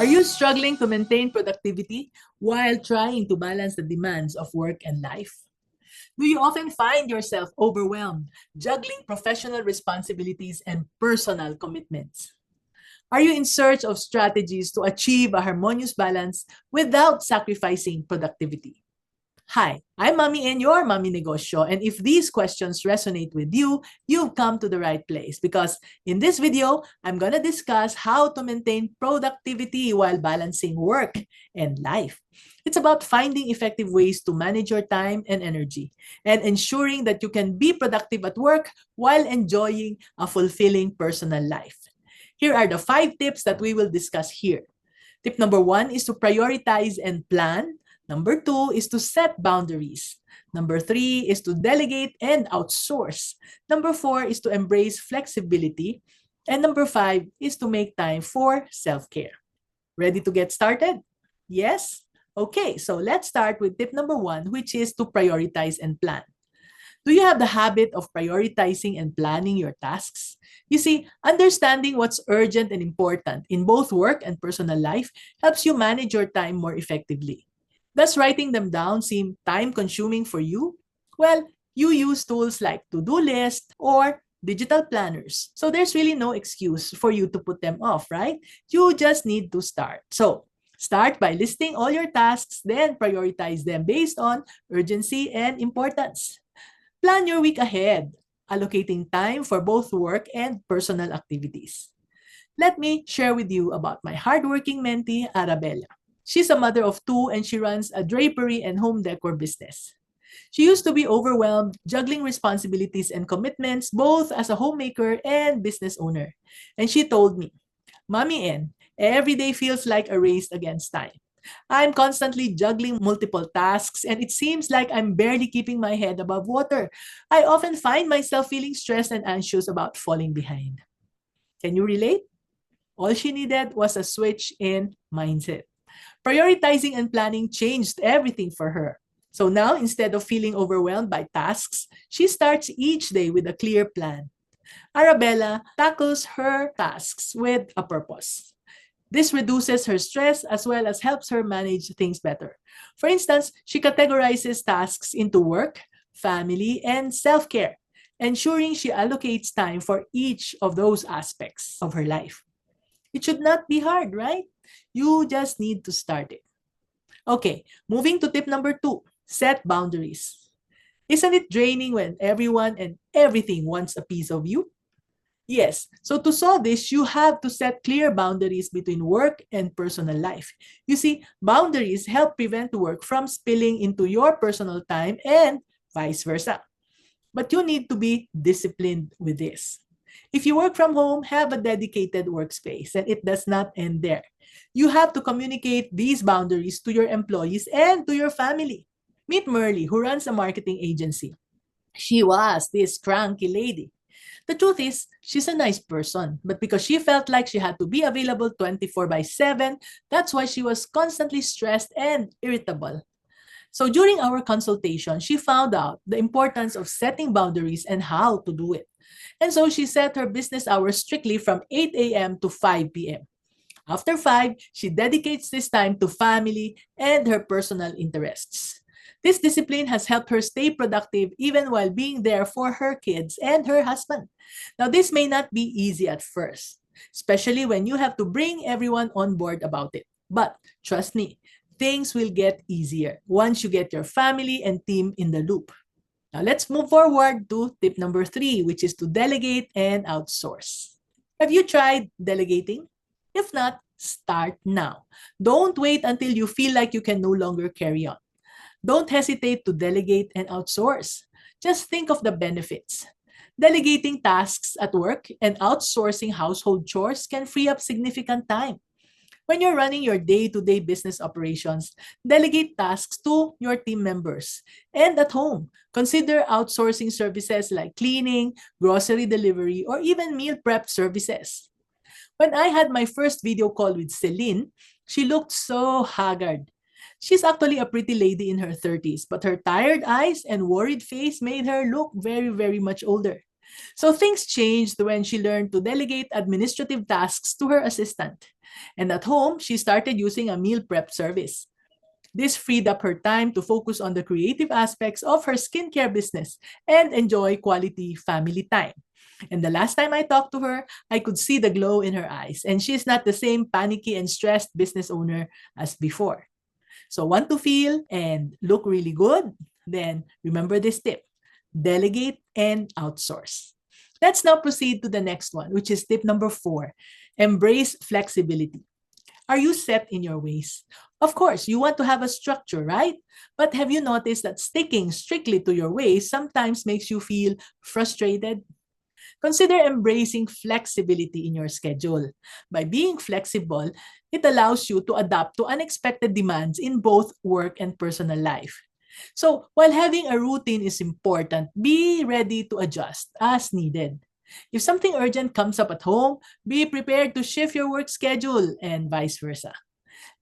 Are you struggling to maintain productivity while trying to balance the demands of work and life? Do you often find yourself overwhelmed, juggling professional responsibilities and personal commitments? Are you in search of strategies to achieve a harmonious balance without sacrificing productivity? Hi, I'm Mommy and your Mommy Negosyo. And if these questions resonate with you, you've come to the right place because in this video, I'm going to discuss how to maintain productivity while balancing work and life. It's about finding effective ways to manage your time and energy and ensuring that you can be productive at work while enjoying a fulfilling personal life. Here are the 5 tips that we will discuss here. Tip number 1 is to prioritize and plan. Number 2 is to set boundaries. Number 3 is to delegate and outsource. Number 4 is to embrace flexibility. And number 5 is to make time for self-care. Ready to get started? Yes? Okay, so let's start with tip number 1, which is to prioritize and plan. Do you have the habit of prioritizing and planning your tasks? You see, understanding what's urgent and important in both work and personal life helps you manage your time more effectively. Does writing them down seem time-consuming for you? Well, you use tools like to-do list or digital planners. So there's really no excuse for you to put them off, right? You just need to start. So start by listing all your tasks, then prioritize them based on urgency and importance. Plan your week ahead, allocating time for both work and personal activities. Let me share with you about my hardworking mentee, Arabella. She's a mother of 2 and she runs a drapery and home decor business. She used to be overwhelmed, juggling responsibilities and commitments both as a homemaker and business owner. And she told me, Mommy N, every day feels like a race against time. I'm constantly juggling multiple tasks and it seems like I'm barely keeping my head above water. I often find myself feeling stressed and anxious about falling behind. Can you relate? All she needed was a switch in mindset. Prioritizing and planning changed everything for her. So now, instead of feeling overwhelmed by tasks, she starts each day with a clear plan. Arabella tackles her tasks with a purpose. This reduces her stress as well as helps her manage things better. For instance, she categorizes tasks into work, family, and self-care, ensuring she allocates time for each of those aspects of her life. It should not be hard, right? You just need to start it. Okay, moving to tip number 2, set boundaries. Isn't it draining when everyone and everything wants a piece of you? Yes. So to solve this, you have to set clear boundaries between work and personal life. You see, boundaries help prevent work from spilling into your personal time and vice versa. But you need to be disciplined with this. If you work from home, have a dedicated workspace, and it does not end there. You have to communicate these boundaries to your employees and to your family. Meet Merly, who runs a marketing agency. She was this cranky lady. The truth is, she's a nice person, but because she felt like she had to be available 24 by 7, that's why she was constantly stressed and irritable. So during our consultation, she found out the importance of setting boundaries and how to do it. And so she set her business hours strictly from 8 a.m. to 5 p.m. After 5, she dedicates this time to family and her personal interests. This discipline has helped her stay productive even while being there for her kids and her husband. Now, this may not be easy at first, especially when you have to bring everyone on board about it. But trust me, things will get easier once you get your family and team in the loop. Now, let's move forward to tip number 3, which is to delegate and outsource. Have you tried delegating? If not, start now. Don't wait until you feel like you can no longer carry on. Don't hesitate to delegate and outsource. Just think of the benefits. Delegating tasks at work and outsourcing household chores can free up significant time. When you're running your day-to-day business operations, delegate tasks to your team members. And at home, consider outsourcing services like cleaning, grocery delivery, or even meal prep services. When I had my first video call with Celine, she looked so haggard. She's actually a pretty lady in her 30s, but her tired eyes and worried face made her look very, very much older. So things changed when she learned to delegate administrative tasks to her assistant. And at home, she started using a meal prep service. This freed up her time to focus on the creative aspects of her skincare business and enjoy quality family time. And the last time I talked to her, I could see the glow in her eyes, and she's not the same panicky and stressed business owner as before. So, want to feel and look really good? Then remember this tip: delegate and outsource. Let's now proceed to the next one, which is tip number 4: embrace flexibility. Are you set in your ways? Of course, you want to have a structure, right? But have you noticed that sticking strictly to your ways sometimes makes you feel frustrated? Consider embracing flexibility in your schedule. By being flexible, it allows you to adapt to unexpected demands in both work and personal life. So, while having a routine is important, be ready to adjust as needed. If something urgent comes up at home, be prepared to shift your work schedule and vice versa.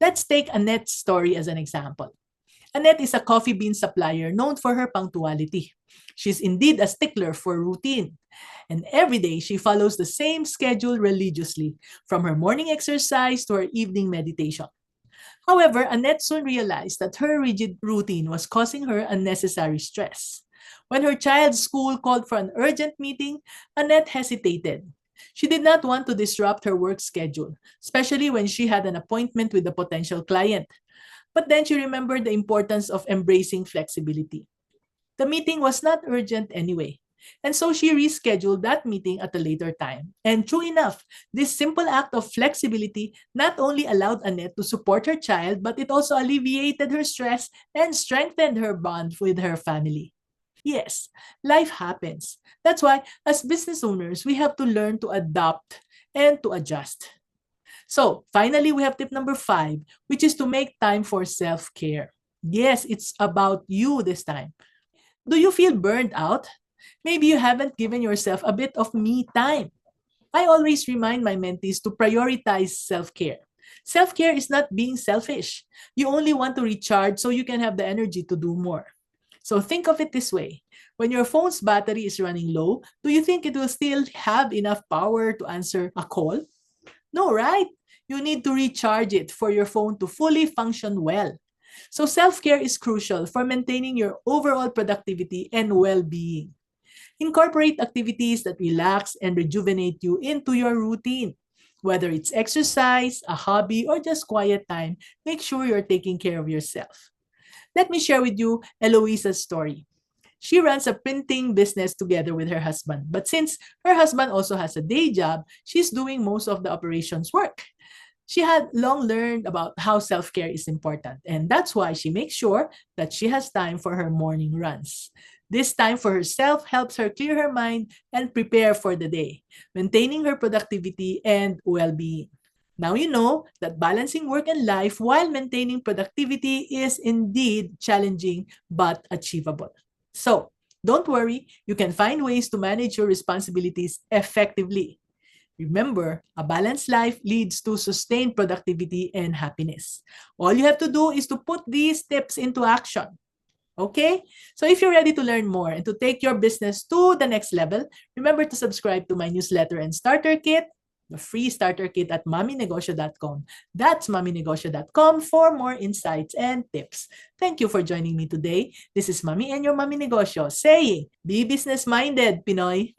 Let's take Annette's story as an example. Annette is a coffee bean supplier known for her punctuality. She's indeed a stickler for routine. And every day she follows the same schedule religiously, from her morning exercise to her evening meditation. However, Annette soon realized that her rigid routine was causing her unnecessary stress. When her child's school called for an urgent meeting, Annette hesitated. She did not want to disrupt her work schedule, especially when she had an appointment with a potential client. But then she remembered the importance of embracing flexibility. The meeting was not urgent anyway, and so she rescheduled that meeting at a later time. And true enough, this simple act of flexibility not only allowed Annette to support her child, but it also alleviated her stress and strengthened her bond with her family. Yes, life happens. That's why, as business owners, we have to learn to adapt and to adjust. So, finally, we have tip number 5, which is to make time for self care. Yes, it's about you this time. Do you feel burned out? Maybe you haven't given yourself a bit of me time. I always remind my mentees to prioritize self care. Self care is not being selfish. You only want to recharge so you can have the energy to do more. So think of it this way: when your phone's battery is running low, do you think it will still have enough power to answer a call? No, right? You need to recharge it for your phone to fully function well. So self care is crucial for maintaining your overall productivity and well being. Incorporate activities that relax and rejuvenate you into your routine. Whether it's exercise, a hobby, or just quiet time, make sure you're taking care of yourself. Let me share with you Eloisa's story. She runs a printing business together with her husband. But since her husband also has a day job, she's doing most of the operations work. She had long learned about how self care is important, and that's why she makes sure that she has time for her morning runs. This time for herself helps her clear her mind and prepare for the day, maintaining her productivity and well being. Now you know that balancing work and life while maintaining productivity is indeed challenging but achievable. So, don't worry, you can find ways to manage your responsibilities effectively. Remember, a balanced life leads to sustained productivity and happiness. All you have to do is to put these tips into action. Okay? So if you're ready to learn more and to take your business to the next level, remember to subscribe to my newsletter and starter kit, the free starter kit at maminegosyo.com. That's maminegosyo.com for more insights and tips. Thank you for joining me today. This is Mami and your Mami Negosyo saying, be business-minded, Pinoy.